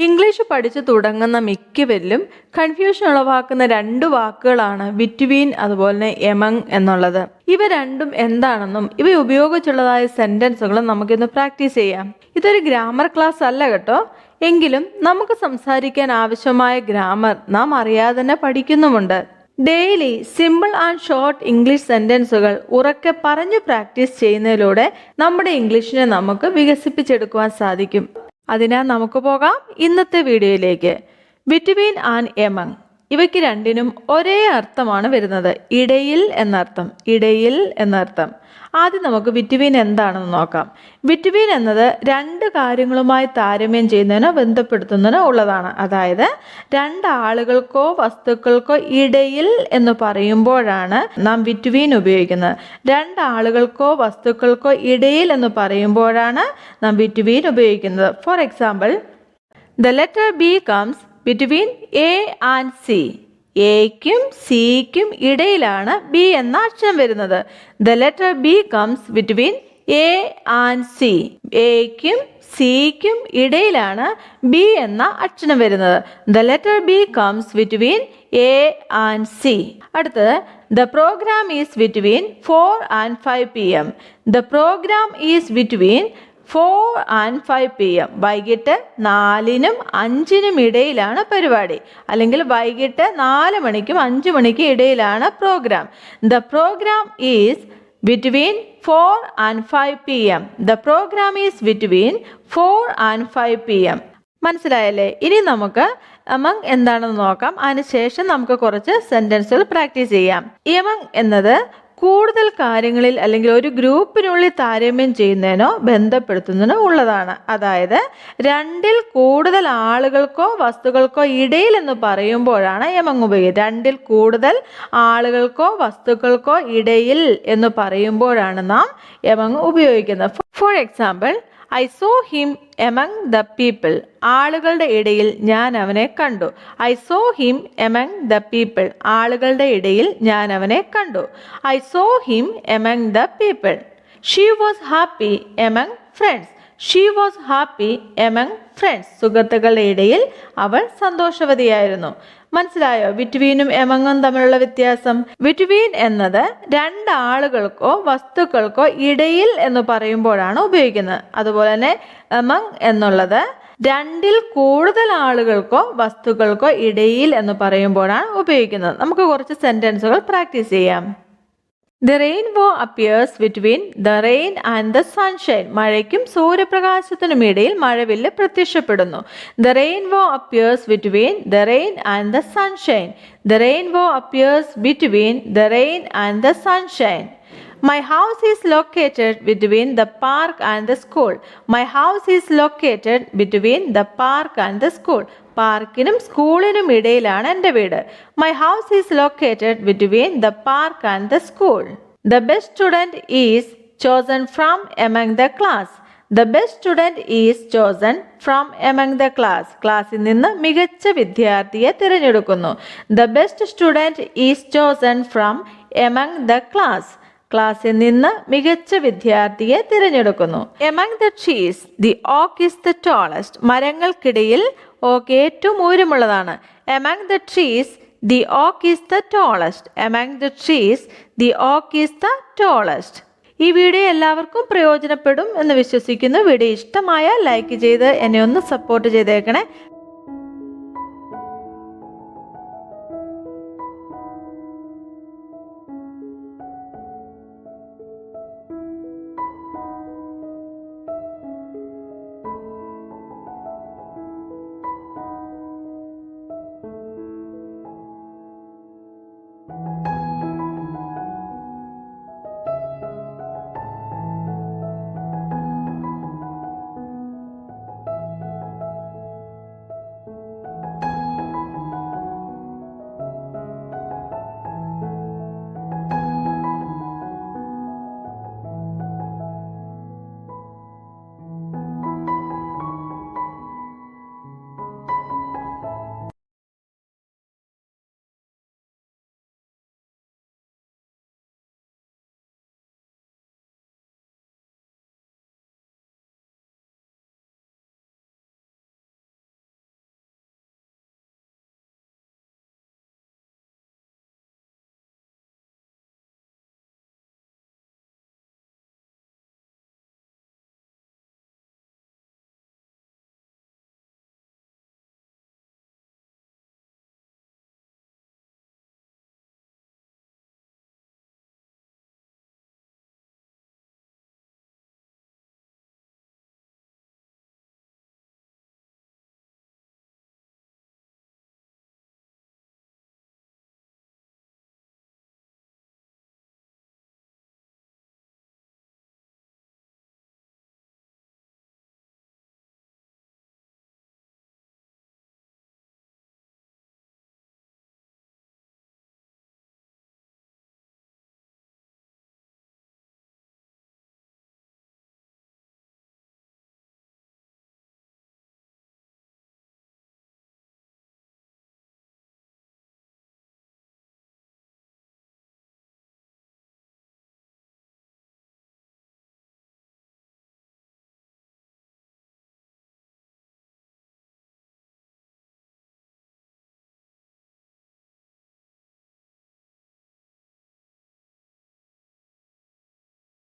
English പഠിച്ചു തുടങ്ങുന്ന മിക്കവരിലും confusion ഉളവാക്കുന്ന രണ്ട് വാക്കുകളാണ് ബിറ്റ്വീൻ അതുപോലെ എമംഗ് എന്നുള്ളത്. ഇവ രണ്ടും എന്താണെന്നും ഇവ ഉപയോഗിച്ചുള്ളതായ സെന്റൻസുകളും നമുക്കിന്ന് പ്രാക്ടീസ് ചെയ്യാം. ഇതൊരു ഗ്രാമർ ക്ലാസ് അല്ല കേട്ടോ, എങ്കിലും നമുക്ക് സംസാരിക്കാൻ ആവശ്യമായ ഗ്രാമർ നാം അറിയാതെ തന്നെ പഠിക്കുന്നുമുണ്ട്. Daily simple and short English സെന്റൻസുകൾ ഉറക്കെ പറഞ്ഞു പ്രാക്ടീസ് ചെയ്യുന്നതിലൂടെ നമ്മുടെ ഇംഗ്ലീഷിനെ നമുക്ക് വികസിപ്പിച്ചെടുക്കുവാൻ സാധിക്കും. അതിനാൽ നമുക്ക് പോകാം ഇന്നത്തെ വീഡിയോയിലേക്ക്. ബിറ്റ്വീൻ ആൻഡ് എമംഗ് ഇവയ്ക്ക് രണ്ടിനും ഒരേ അർത്ഥമാണ് വരുന്നത്. ഇടയിൽ എന്നർത്ഥം, ഇടയിൽ എന്നർത്ഥം. ആദ്യം നമുക്ക് ബിറ്റ്വീൻ എന്താണെന്ന് നോക്കാം. ബിറ്റ്വീൻ എന്നത് രണ്ട് കാര്യങ്ങളുമായി താരതമ്യം ചെയ്യുന്നതിനോ ബന്ധപ്പെടുത്തുന്നതിനോ ഉള്ളതാണ്. അതായത് രണ്ടാളുകൾക്കോ വസ്തുക്കൾക്കോ ഇടയിൽ എന്ന് പറയുമ്പോഴാണ് നാം ബിറ്റ്വീൻ ഉപയോഗിക്കുന്നത്. രണ്ടാളുകൾക്കോ വസ്തുക്കൾക്കോ ഇടയിൽ എന്ന് പറയുമ്പോഴാണ് നാം ബിറ്റ്വീൻ ഉപയോഗിക്കുന്നത്. For example, the letter B comes between A and C. എക്കും സിക്കും ഇടയിലാണ് ബി എന്ന അക്ഷരം വരുന്നത്. The letter B comes between A and C. എക്കും സിക്കും ഇടയിലാണ് ബി എന്ന അക്ഷരം വരുന്നത്. The letter B comes between A and C. അടുത്തത്, the programme is between 4 and 5 PM. The programme is between 4 and 5 PM. വൈകിട്ട് 4-നും 5-നും ഇടയിലാണ് പരിപാടി, അല്ലെങ്കിൽ വൈകിട്ട് 4 മണിക്കും 5 മണിക്കും ഇടയിലാണ് programme. The programme is between 4 and 5 PM. The programme is between 4 and 5 PM. മനസ്സിലായല്ലേ? ഇനി നമുക്ക് എമംഗ് എന്താണെന്ന് നോക്കാം. അതിനുശേഷം നമുക്ക് കുറച്ച് സെന്റൻസുകൾ പ്രാക്ടീസ് ചെയ്യാം. എമംഗ് എന്നത് കൂടുതൽ കാര്യങ്ങളിൽ അല്ലെങ്കിൽ ഒരു ഗ്രൂപ്പിനുള്ളിൽ താരതമ്യം ചെയ്യുന്നതിനോ ബന്ധപ്പെടുത്തുന്നതിനോ ഉള്ളതാണ്. അതായത് രണ്ടിൽ കൂടുതൽ ആളുകൾക്കോ വസ്തുക്കൾക്കോ ഇടയിൽ എന്ന് പറയുമ്പോഴാണ് എമംഗ് ഉപയോഗിക്കുന്നത്. രണ്ടിൽ കൂടുതൽ ആളുകൾക്കോ വസ്തുക്കൾക്കോ ഇടയിൽ എന്ന് പറയുമ്പോഴാണ് നാം എമംഗ് ഉപയോഗിക്കുന്നത്. For example, I saw him among the people. ആളുകളുടെ ഇടയിൽ ഞാൻ അവനെ കണ്ടു. I saw him among the people. ആളുകളുടെ ഇടയിൽ ഞാൻ അവനെ കണ്ടു. I saw him among the people. She was happy among friends. She was happy among friends. സുഹൃത്തുക്കളുടെ ഇടയിൽ അവൾ സന്തോഷവതിയായിരുന്നു. മനസ്സിലായോ ബിറ്റ്വീനും എമംഗും തമ്മിലുള്ള വ്യത്യാസം? ബിറ്റ്വീൻ എന്നത് രണ്ടാളുകൾക്കോ വസ്തുക്കൾക്കോ ഇടയിൽ എന്ന് പറയുമ്പോഴാണ് ഉപയോഗിക്കുന്നത്. അതുപോലെ തന്നെ എമംഗ് എന്നുള്ളത് രണ്ടിൽ കൂടുതൽ ആളുകൾക്കോ വസ്തുക്കൾക്കോ ഇടയിൽ എന്ന് പറയുമ്പോഴാണ് ഉപയോഗിക്കുന്നത്. നമുക്ക് കുറച്ച് സെന്റൻസുകൾ പ്രാക്ടീസ് ചെയ്യാം. The rainbow appears between the rain and the sunshine. മഴയ്ക്കും സൂര്യപ്രകാശത്തിനും ഇടയിൽ മഴവില്ല് പ്രത്യക്ഷപ്പെടുന്നു. The rainbow appears between the rain and the sunshine. The rainbow appears between the rain and the sunshine. My house is located between the park and the school. My house is located between the park and the school. പാർക്കിനും സ്കൂളിനും ഇടയിലാണ് എൻ്റെ വീട്. My house is located between the park and the school. The best student is chosen from among the class. The best student is chosen from among the class. ക്ലാസ്സിൽ നിന്ന് മികച്ച വിദ്യാർത്ഥിയെ തിരഞ്ഞെടുക്കുന്നു. The best student is chosen from among the class. ക്ലാസ്സിൽ നിന്ന് മികച്ച വിദ്യാർത്ഥിയെ തിരഞ്ഞെടുക്കുന്നു. Among the trees, the oak is the tallest. മരങ്ങൾക്കിടയിൽ ഓക്ക് ഏറ്റവും ഉയരമുള്ളതാണ്. Among the trees, the oak is the tallest. Among the trees, the oak is the tallest. ഈ video എല്ലാവർക്കും പ്രയോജനപ്പെടും എന്ന് വിശ്വസിക്കുന്നു. വീഡിയോ ഇഷ്ടമായാൽ ലൈക്ക് ചെയ്ത് എന്നെ ഒന്ന് സപ്പോർട്ട് ചെയ്തേക്കണേ.